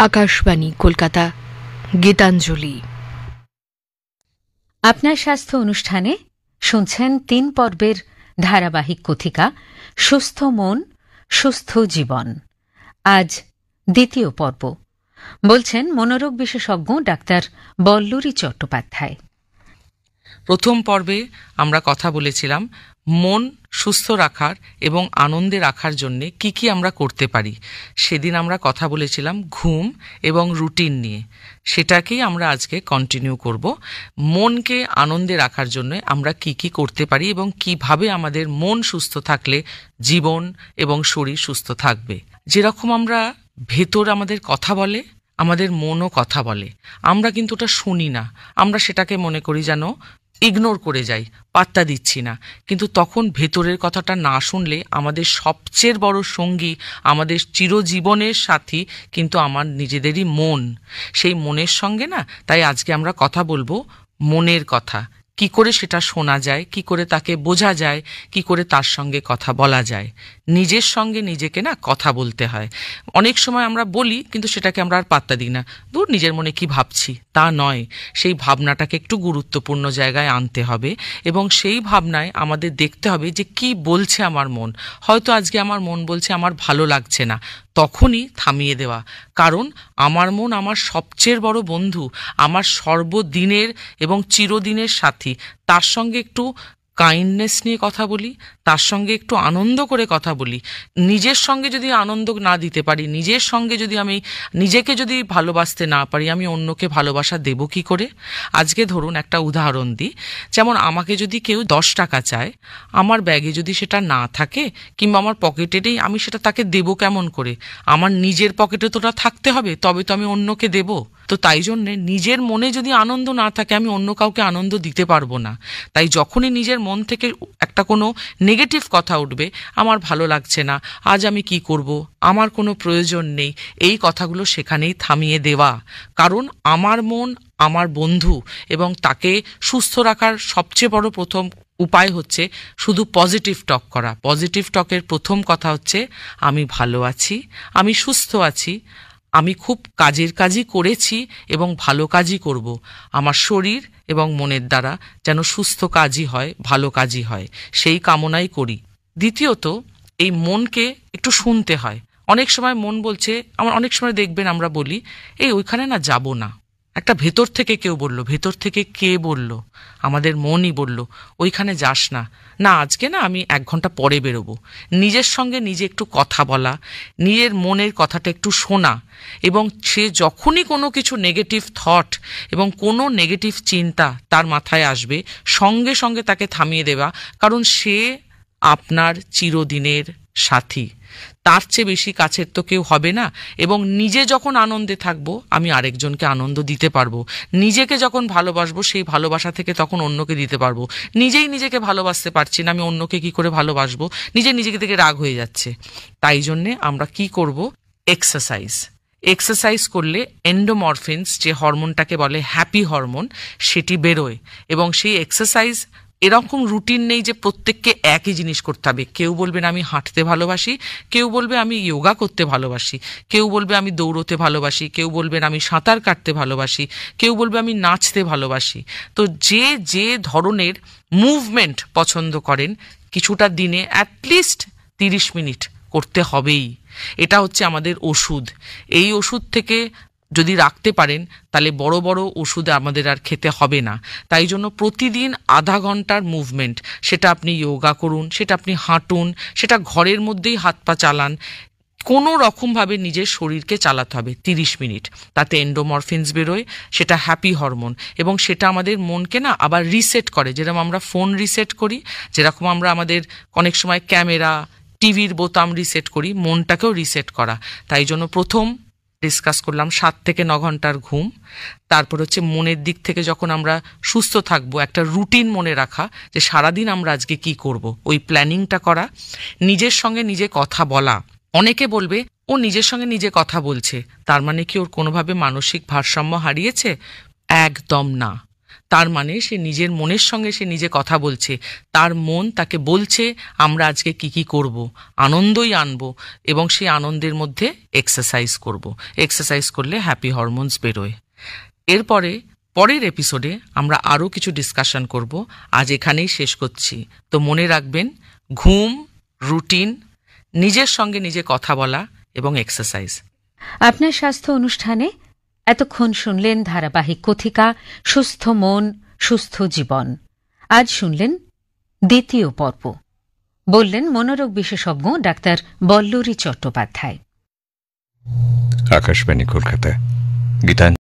আকাশবাণী কলকাতা, গীতাঞ্জলি। আপনার স্বাস্থ্য অনুষ্ঠানে শুনছেন ৩ পর্বের ধারাবাহিক কথিকা সুস্থ মন সুস্থ জীবন। আজ দ্বিতীয় পর্ব। বলছেন মনোরোগ বিশেষজ্ঞ ডাক্তার বল্লরী চট্টোপাধ্যায়। প্রথম পর্বে আমরা কথা বলেছিলাম মন সুস্থ রাখার এবং আনন্দে রাখার জন্য কি কি আমরা করতে পারি। সেদিন আমরা কথা বলেছিলাম ঘুম এবং রুটিন নিয়ে। সেটাকেই আমরা আজকে কন্টিনিউ করব। মনকে আনন্দে রাখার জন্য আমরা কি কি করতে পারি এবং কিভাবে আমাদের মন সুস্থ থাকলে জীবন এবং শরীর সুস্থ থাকবে। যেরকম আমরা ভেতর আমাদের কথা বলে, আমাদের মনও কথা বলে, আমরা কিন্তু ওটা শুনি না। আমরা সেটাকে মনে করি যেন ইগনোর করে যাই, পাত্তা দিচ্ছি না। কিন্তু তখন ভেতরের কথাটা না শুনলে আমাদের সবচেয়ে বড় সঙ্গী, আমাদের চিরজীবনের সাথী কিন্তু আমার নিজেদেরই মন। সেই মনের সঙ্গে না, তাই আজকে আমরা কথা বলবো মনের কথা। কি করে সেটা শোনা যায়, কি করে তাকে বোঝা যায়, কি করে তার সঙ্গে কথা বলা যায়। নিজের সঙ্গে নিজেকে না কথা বলতে হয়। অনেক সময় আমরা বলি কিন্তু সেটাকে আমরা আর পাত্তা দিই না। দূর, নিজের মনে কি ভাবছি, তা নয়। সেই ভাবনাটাকে একটু গুরুত্বপূর্ণ জায়গায় আনতে হবে এবং সেই ভাবনায় আমাদের দেখতে হবে যে কি বলছে আমার মন। হয়তো আজকে আমার মন বলছে আমার ভালো লাগছে না, তখনই থামিয়ে দেওয়া। কারণ আমার মন আমার সবচেয়ে বড় বন্ধু, আমার সর্বদিনের এবং চিরদিনের সাথী। তার সঙ্গে একটু কাইন্ডনেস নিয়ে কথা বলি, তার সঙ্গে একটু আনন্দ করে কথা বলি। নিজের সঙ্গে যদি আনন্দ না দিতে পারি, নিজের সঙ্গে যদি আমি নিজেকে যদি ভালোবাসতে না পারি, আমি অন্যকে ভালোবাসা দেব কি করে? আজকে ধরুন একটা উদাহরণ দিই। যেমন আমাকে যদি কেউ 10 টাকা চায়, আমার ব্যাগে যদি সেটা না থাকে কিংবা আমার পকেটে নেই, আমি সেটা তাকে দেব কেমন করে? আমার নিজের পকেটে তো ওটা থাকতে হবে, তবে তো আমি অন্যকে দেব। তো তাই জন্যে নিজের মনে যদি আনন্দ না থাকে, আমি অন্য কাউকে আনন্দ দিতে পারবো না। তাই যখনই নিজের মন থেকে একটা কোনো নেগেটিভ কথা উঠবে, আমার ভালো লাগছে না, আজ আমি কি করব, আমার কোনো প্রয়োজন নেই, এই কথাগুলো সেখানেই থামিয়ে দেওয়া। কারণ আমার মন আমার বন্ধু এবং তাকে সুস্থ রাখার সবচেয়ে বড় প্রথম উপায় হচ্ছে শুধু পজিটিভ টক করা। পজিটিভ টকের প্রথম কথা হচ্ছে আমি ভালো আছি, আমি সুস্থ আছি, আমি খুব কাজের কাজই করেছি এবং ভালো কাজই করব। আমার শরীর এবং মনের দ্বারা যেন সুস্থ কাজই হয়, ভালো কাজই হয়, সেই কামনাই করি। দ্বিতীয়ত, এই মনকে একটু শুনতে হয়। অনেক সময় মন বলছে, আমার অনেক সময় দেখবেন আমরা বলি এই ওইখানে না যাব না। একটা ভেতর থেকে কেউ বলল। ভেতর থেকে কে বলল? আমাদের মনই বলল ওইখানে যাস না, না আজকে না আমি 1 ঘন্টা পরে বেরোবো। নিজের সঙ্গে নিজে একটু কথা বলা, নিজের মনের কথাটা একটু শোনা এবং সে যখনই কোনো কিছু নেগেটিভ থট এবং কোনো নেগেটিভ চিন্তা তার মাথায় আসবে, সঙ্গে সঙ্গে তাকে থামিয়ে দেওয়া। কারণ সে আপনার চিরদিনের সাথী, তার চেয়ে বেশি কাছের তো কেউ হবে না। এবং নিজে যখন আনন্দে থাকবো, আমি আরেকজনকে আনন্দ দিতে পারবো। নিজেকে যখন ভালোবাসবো, সেই ভালোবাসা থেকে তখন অন্যকে দিতে পারবো। নিজেই নিজেকে ভালোবাসতে পারছি না, আমি অন্যকে কি করে ভালোবাসবো? নিজেকে থেকে রাগ হয়ে যাচ্ছে। তাই জন্যে আমরা কি করব? এক্সারসাইজ করলে এন্ডোমরফিনস, যে হরমোনটাকে বলে হ্যাপি হরমোন, সেটি বেরোয়। এবং সেই এক্সারসাইজ এরকম রুটিন নেই যে প্রত্যেককে একই জিনিস করতে হবে। কেউ বলবেন আমি হাঁটতে ভালোবাসি, কেউ বলবে আমি যোগা করতে ভালোবাসি, কেউ বলবে আমি দৌড়তে ভালোবাসি, কেউ বলবেন আমি সাঁতার কাটতে ভালোবাসি, কেউ বলবে আমি নাচতে ভালোবাসি। তো যে যে ধরনের মুভমেন্ট পছন্দ করেন, কিছুটা দিনে অ্যাটলিস্ট 30 মিনিট করতে হবেই। এটা হচ্ছে আমাদের ওষুধ। এই ওষুধ থেকে যদি রাখতে পারেন, তাহলে বড় বড় ওষুধ আমাদের আর খেতে হবে না। তাই জন্য প্রতিদিন আধা ঘন্টার মুভমেন্ট, সেটা আপনি যোগা করুন, সেটা আপনি হাঁটুন, সেটা ঘরের মধ্যেই হাত পা চালান, কোনো রকমভাবে নিজের শরীরকে চালাতে হবে 30 মিনিট। তাতে এন্ডোমরফিনস বেরোয়, সেটা হ্যাপি হরমোন এবং সেটা আমাদের মনকে না আবার রিসেট করে। যেরকম আমরা ফোন রিসেট করি, যেরকম আমরা আমাদের অনেক সময় ক্যামেরা, টিভির বোতাম রিসেট করি, মনটাকেও রিসেট করা। তাই জন্য প্রথম ডিসকাস করলাম 7 থেকে 9 ঘন্টার ঘুম। তারপর হচ্ছে মনের দিক থেকে যখন আমরা সুস্থ থাকবো, একটা রুটিন মনে রাখা যে সারাদিন আমরা আজকে কি করব, ওই প্ল্যানিংটা করা। নিজের সঙ্গে নিজে কথা বলা। অনেকে বলবে ও নিজের সঙ্গে নিজে কথা বলছে, তার মানে কি ওর কোনোভাবে মানসিক ভারসাম্য হারিয়েছে? একদম না। তার মানে সে নিজের মনের সঙ্গে সে নিজে কথা বলছে, তার মন তাকে বলছে আমরা আজকে কি কি করব, আনন্দই আনব এবং সেই আনন্দের মধ্যে এক্সারসাইজ করব। এক্সারসাইজ করলে হ্যাপি হরমোনস বেরোয়। এরপরে পরের এপিসোডে আমরা আরও কিছু ডিসকাশন করব। আজ এখানেই শেষ করছি। তো মনে রাখবেন, ঘুম, রুটিন, নিজের সঙ্গে নিজে কথা বলা এবং এক্সারসাইজ। আপনার স্বাস্থ্য অনুষ্ঠানে এতক্ষণ শুনলেন ধারাবাহিক কথিকা সুস্থ মন সুস্থ জীবন। আজ শুনলেন দ্বিতীয় পর্ব। বললেন মনোরোগ বিশেষজ্ঞ ডাক্তার বল্লরী চট্টোপাধ্যায়। আকাশবাণী কলকাতা। গীতাঞ্জলি।